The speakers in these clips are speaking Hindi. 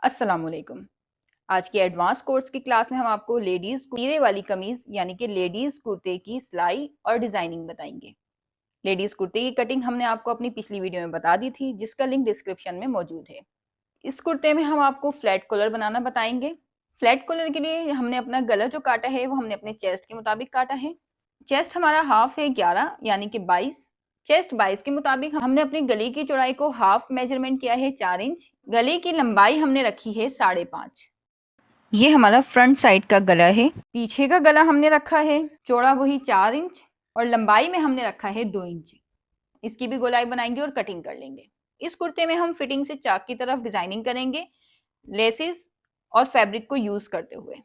अस्सलामुअलैकुम। आज की एडवांस कोर्स की क्लास में हम आपको लेडीज तीरे वाली कमीज यानी कि लेडीज कुर्ते की सिलाई और डिजाइनिंग बताएंगे। लेडीज कुर्ते की कटिंग हमने आपको अपनी पिछली वीडियो में बता दी थी, जिसका लिंक डिस्क्रिप्शन में मौजूद है। इस कुर्ते में हम आपको फ्लैट कॉलर बनाना बताएंगे। फ्लैट कॉलर के लिए हमने अपना गला जो काटा है वो हमने अपने चेस्ट के मुताबिक काटा है। चेस्ट हमारा हाफ है 11 यानी कि 22। चेस्ट 22 के मुताबिक हमने अपनी गले की चौड़ाई को हाफ मेजरमेंट किया है 4 इंच। गले की लंबाई हमने रखी है 5.5। ये हमारा फ्रंट साइड का गला है। पीछे का गला हमने रखा है चौड़ा वही 4 इंच और लंबाई में हमने रखा है 2 इंच। इसकी भी गोलाई बनाएंगे और कटिंग कर लेंगे। इस कुर्ते में हम फिटिंग से चाक की तरफ डिजाइनिंग करेंगे, लेसिस और फैब्रिक को यूज करते हुए।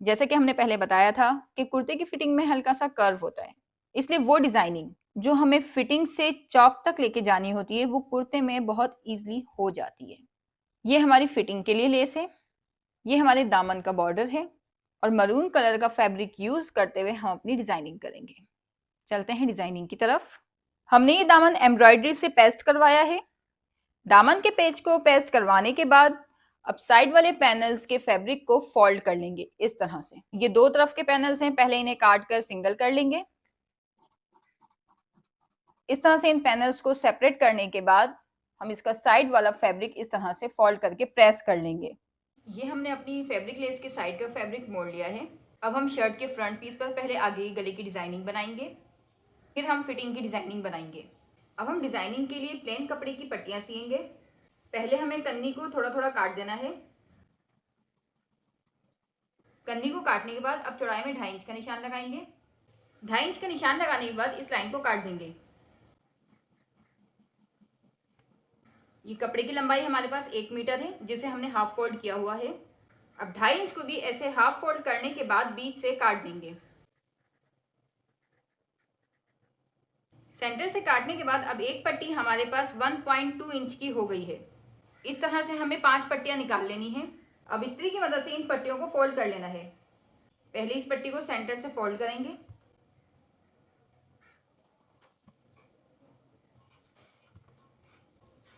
जैसे कि हमने पहले बताया था कि कुर्ते की फिटिंग में हल्का सा कर्व होता है, इसलिए वो डिजाइनिंग जो हमें फिटिंग से चौक तक लेके जानी होती है वो कुर्ते में बहुत इजीली हो जाती है। ये हमारी फिटिंग के लिए लेस है, ये हमारे दामन का बॉर्डर है और मरून कलर का फैब्रिक यूज करते हुए हम अपनी डिजाइनिंग करेंगे। चलते हैं डिजाइनिंग की तरफ। हमने ये दामन एम्ब्रॉयडरी से पेस्ट करवाया है। दामन के पेज को पेस्ट करवाने के बाद अब साइड वाले पैनल्स के फैब्रिक को फोल्ड कर लेंगे इस तरह से। ये दो तरफ के पैनल्स हैं, पहले इन्हें काट कर सिंगल कर लेंगे। इस तरह से इन पैनल्स को सेपरेट करने के बाद हम इसका साइड वाला फैब्रिक इस तरह से फोल्ड करके प्रेस कर लेंगे। ये हमने अपनी फैब्रिक लेस के साइड का फैब्रिक मोड़ लिया है। अब हम शर्ट के फ्रंट पीस पर पहले आगे गले की डिजाइनिंग बनाएंगे, फिर हम फिटिंग की डिजाइनिंग बनाएंगे। अब हम डिजाइनिंग के लिए प्लेन कपड़े की पट्टियां सिएंगे। पहले हमें कन्नी को थोड़ा थोड़ा काट देना है। कन्नी को काटने के बाद अब चौड़ाई में 2.5 इंच का निशान लगाएंगे। 2.5 इंच का निशान लगाने के बाद इस लाइन को काट देंगे। ये कपड़े की लंबाई हमारे पास 1 मीटर है, जिसे हमने हाफ फोल्ड किया हुआ है। अब 2.5 इंच को भी ऐसे हाफ फोल्ड करने के बाद बीच से काट देंगे। सेंटर से काटने के बाद अब एक पट्टी हमारे पास 1.2 इंच की हो गई है। इस तरह से हमें 5 पट्टियां निकाल लेनी है। अब इस्त्री की मदद से इन पट्टियों को फोल्ड कर लेना है। पहले इस पट्टी को सेंटर से फोल्ड करेंगे।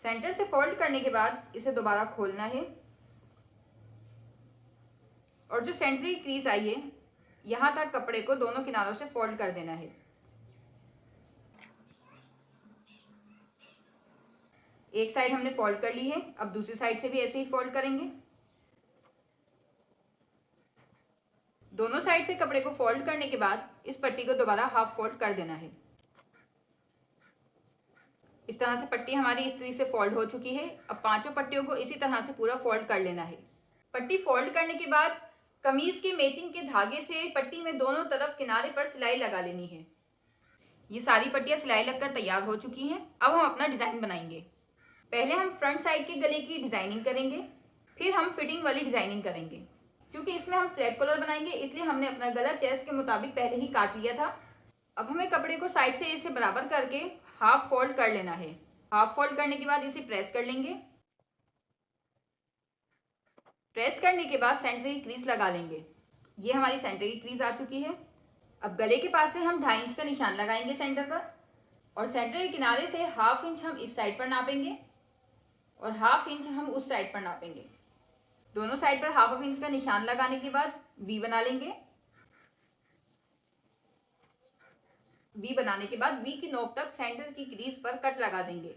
सेंटर से फोल्ड करने के बाद इसे दोबारा खोलना है और जो सेंटर की क्रीज आई है यहां तक कपड़े को दोनों किनारों से फोल्ड कर देना है। एक साइड हमने फोल्ड कर ली है, अब दूसरी साइड से भी ऐसे ही फोल्ड करेंगे। दोनों साइड से कपड़े को फोल्ड करने के बाद इस पट्टी को दोबारा हाफ फोल्ड कर देना है। इस तरह से पट्टी हमारी इस्त्री से फोल्ड हो चुकी है। अब पांचों पट्टियों को इसी तरह से पूरा फोल्ड कर लेना है। पट्टी फोल्ड करने के बाद कमीज के मैचिंग के धागे से पट्टी में दोनों तरफ किनारे पर सिलाई लगा लेनी है। ये सारी पट्टियां सिलाई लगकर तैयार हो चुकी हैं। अब हम अपना डिजाइन बनाएंगे। पहले हम फ्रंट साइड के गले की डिजाइनिंग करेंगे, फिर हम फिटिंग वाली डिजाइनिंग करेंगे। क्योंकि इसमें हम फ्लैट कॉलर बनाएंगे इसलिए हमने अपना गला चेस्ट के मुताबिक पहले ही काट लिया था। अब हमें कपड़े को साइड से इसे बराबर करके हाफ फोल्ड कर लेना है। हाफ फोल्ड करने के बाद इसे प्रेस कर लेंगे। प्रेस करने के बाद सेंटर की क्रीज लगा लेंगे। ये हमारी सेंटर की क्रीज आ चुकी है। अब गले के पास से हम 2.5 इंच का निशान लगाएंगे सेंटर पर और सेंटर के किनारे से हाफ इंच हम इस साइड पर नापेंगे और हाफ इंच हम उस साइड पर नापेंगे। दोनों साइड पर हाफ इंच का निशान लगाने के बाद वी बना लेंगे। वी बनाने के बाद वी की नोक तक सेंटर की क्रीज पर कट लगा देंगे।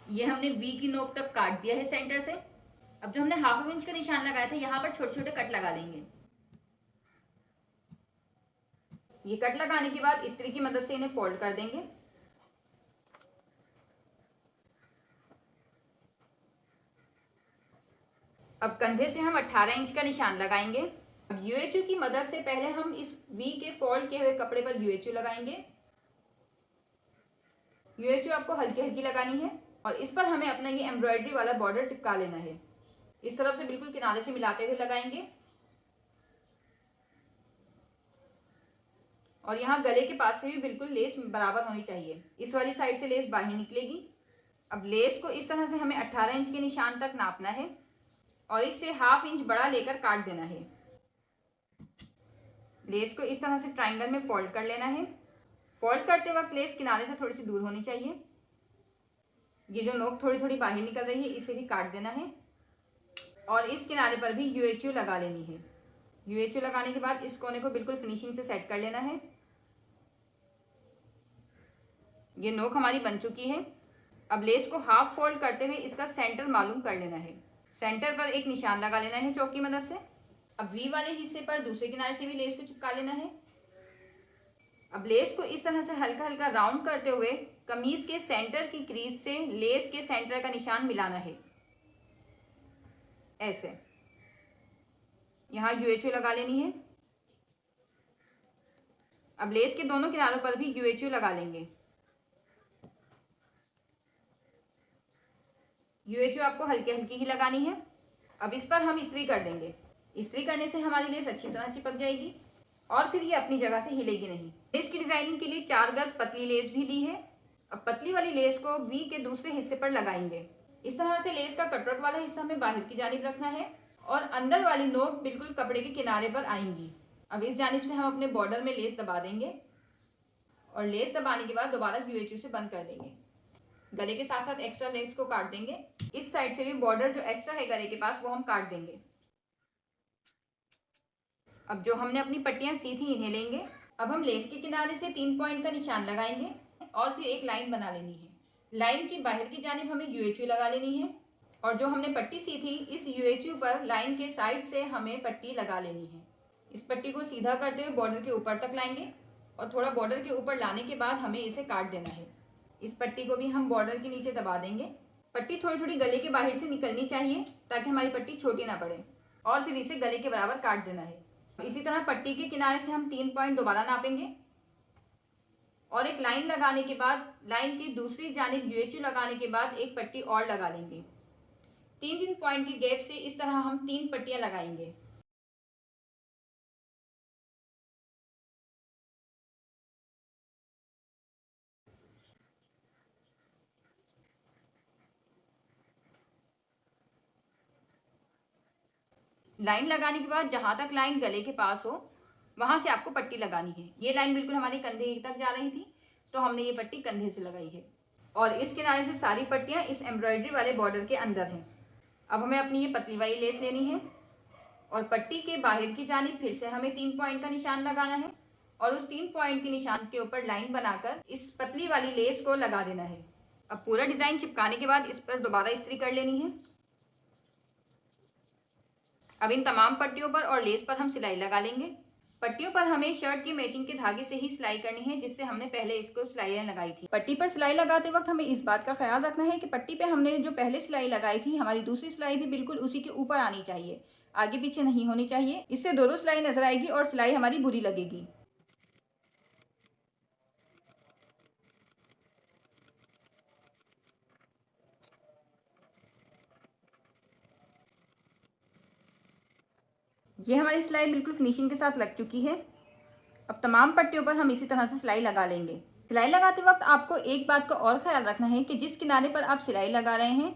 ये हमने वी की नोक तक काट दिया है सेंटर से। अब जो हमने हाफ इंच का निशान लगाया था यहाँ पर छोटे छोटे कट लगा लेंगे। ये कट लगाने के बाद इस्त्री की मदद से इन्हें फोल्ड कर देंगे। अब कंधे से हम 18 इंच का निशान लगाएंगे। अब यूएचयू की मदद से पहले हम इस वी के फोल्ड किए हुए कपड़े पर यूएचयू लगाएंगे। यूएचयू आपको हल्की हल्की लगानी है और इस पर हमें अपना ये एम्ब्रॉयडरी वाला बॉर्डर चिपका लेना है। इस तरफ से बिल्कुल किनारे से मिलाते हुए लगाएंगे और यहाँ गले के पास से भी बिल्कुल लेस बराबर होनी चाहिए। इस वाली साइड से लेस बाहर निकलेगी। अब लेस को इस तरह से हमें 18 इंच के निशान तक नापना है और इससे हाफ इंच बड़ा लेकर काट देना है। लेस को इस तरह से ट्राइंगल में फोल्ड कर लेना है। फोल्ड करते वक्त लेस किनारे से थोड़ी सी दूर होनी चाहिए। ये जो नोक थोड़ी थोड़ी बाहर निकल रही है इसे भी काट देना है और इस किनारे पर भी UHU लगा लेनी है। UHU लगाने के बाद इस कोने को बिल्कुल फिनिशिंग से सेट कर लेना है। ये नोक हमारी बन चुकी है। अब लेस को हाफ फोल्ड करते हुए इसका सेंटर मालूम कर लेना है। सेंटर पर एक निशान लगा लेना है चौक की मदद से। अब वी वाले हिस्से पर दूसरे किनारे से भी लेस को चिपका लेना है। अब लेस को इस तरह से हल्का हल्का राउंड करते हुए कमीज के सेंटर की क्रीज से लेस के सेंटर का निशान मिलाना है, ऐसे। यहाँ UHU लगा लेनी है। अब लेस के दोनों किनारों पर भी UHU लगा लेंगे। UHU आपको हल्की हल्की ही लगानी है। अब इस पर हम इस्त्री कर देंगे। इस्त्री करने से हमारी लेस अच्छी तरह चिपक जाएगी और फिर ये अपनी जगह से हिलेगी नहीं। लेस की डिजाइनिंग के लिए 4 गज पतली लेस भी ली है। अब पतली वाली लेस को वी के दूसरे हिस्से पर लगाएंगे। इस तरह से लेस का कटवर्क वाला हिस्सा हमें बाहर की जानिब रखना है और अंदर वाली नोक बिल्कुल कपड़े के किनारे पर आएंगी। अब इस जानिब से हम अपने बॉर्डर में लेस दबा देंगे और लेस दबाने के बाद दोबारा UHU से बंद कर देंगे। गले के साथ साथ एक्स्ट्रा लेस को काट देंगे। इस साइड से भी बॉर्डर जो एक्स्ट्रा है गले के पास वो हम काट देंगे। अब जो हमने अपनी पट्टियां सी थी इन्हें लेंगे। अब हम लेस के किनारे से 3 पॉइंट का निशान लगाएंगे और फिर एक लाइन बना लेनी है। लाइन की बाहर की जानिब हमें UHU लगा लेनी है और जो हमने पट्टी सी थी इस UHU पर लाइन के साइड से हमें पट्टी लगा लेनी है। इस पट्टी को सीधा करते हुए बॉर्डर के ऊपर तक लाएंगे और थोड़ा बॉर्डर के ऊपर लाने के बाद हमें इसे काट देना है। इस पट्टी को भी हम बॉर्डर के नीचे दबा देंगे। पट्टी थोड़ी थोड़ी गले के बाहर से निकलनी चाहिए ताकि हमारी पट्टी छोटी ना पड़े और फिर इसे गले के बराबर काट देना है। इसी तरह पट्टी के किनारे से हम 3 पॉइंट दोबारा नापेंगे और एक लाइन लगाने के बाद लाइन की दूसरी जानिब UHU लगाने के बाद एक पट्टी और लगा लेंगे। 3 पॉइंट की गैप से इस तरह हम 3 पट्टियां लगाएंगे। लाइन लगाने के बाद जहां तक लाइन गले के पास हो वहां से आपको पट्टी लगानी है। ये लाइन बिल्कुल हमारे कंधे तक जा रही थी तो हमने ये पट्टी कंधे से लगाई है और इस किनारे से सारी पट्टियां इस एम्ब्रॉयडरी वाले बॉर्डर के अंदर हैं। अब हमें अपनी ये पतली वाली लेस लेनी है और पट्टी के बाहर की जानिब फिर से हमें 3 पॉइंट का निशान लगाना है और उस 3 पॉइंट के निशान के ऊपर लाइन बनाकर इस पतली वाली लेस को लगा देना है। अब पूरा डिजाइन चिपकाने के बाद इस पर दोबारा इस्त्री कर लेनी है। अब इन तमाम पट्टियों पर और लेस पर हम सिलाई लगा लेंगे। पट्टियों पर हमें शर्ट की मैचिंग के धागे से ही सिलाई करनी है जिससे हमने पहले इसको सिलाइयाँ लगाई थी। पट्टी पर सिलाई लगाते वक्त हमें इस बात का ख्याल रखना है कि पट्टी पे हमने जो पहले सिलाई लगाई थी हमारी दूसरी सिलाई भी बिल्कुल उसी के ऊपर आनी चाहिए, आगे पीछे नहीं होनी चाहिए। इससे दो सिलाई नजर आएगी और सिलाई हमारी बुरी लगेगी। ये हमारी सिलाई बिल्कुल फिनिशिंग के साथ लग चुकी है। अब तमाम पट्टियों पर हम इसी तरह से सिलाई लगा लेंगे। सिलाई लगाते वक्त आपको एक बात का और ख्याल रखना है कि जिस किनारे पर आप सिलाई लगा रहे हैं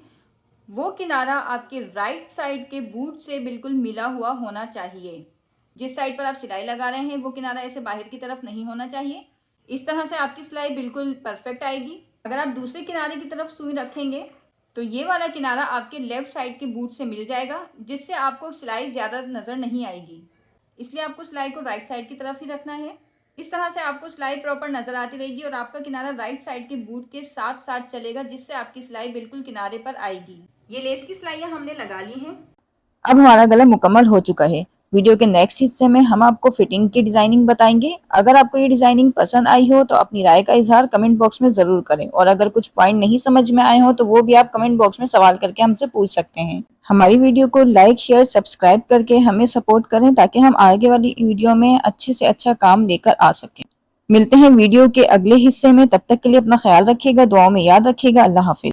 वो किनारा आपके राइट साइड के बूट से बिल्कुल मिला हुआ होना चाहिए। जिस साइड पर आप सिलाई लगा रहे हैं वो किनारा ऐसे बाहर की तरफ नहीं होना चाहिए। इस तरह से आपकी सिलाई बिल्कुल परफेक्ट आएगी। अगर आप दूसरे किनारे की तरफ सुई रखेंगे तो ये वाला किनारा आपके लेफ्ट साइड के बूट से मिल जाएगा जिससे आपको सिलाई ज़्यादा नज़र नहीं आएगी। इसलिए आपको सिलाई को राइट साइड की तरफ ही रखना है। इस तरह से आपको सिलाई प्रॉपर नज़र आती रहेगी और आपका किनारा राइट साइड के बूट के साथ साथ चलेगा जिससे आपकी सिलाई बिल्कुल किनारे पर आएगी। ये लेस की सिलाइयाँ हमने लगा ली हैं। अब हमारा गला मुकम्मल हो चुका है। वीडियो के नेक्स्ट हिस्से में हम आपको फिटिंग की डिजाइनिंग बताएंगे। अगर आपको ये डिजाइनिंग पसंद आई हो तो अपनी राय का इजहार कमेंट बॉक्स में जरूर करें और अगर कुछ पॉइंट नहीं समझ में आए हो तो वो भी आप कमेंट बॉक्स में सवाल करके हमसे पूछ सकते हैं। हमारी वीडियो को लाइक शेयर सब्सक्राइब करके हमें सपोर्ट करें ताकि हम आगे वाली वीडियो में अच्छे से अच्छा काम लेकर आ सकें। मिलते हैं वीडियो के अगले हिस्से में, तब तक के लिए अपना ख्याल रखिएगा, दुआओं में याद रखिएगा। अल्लाह हाफिज।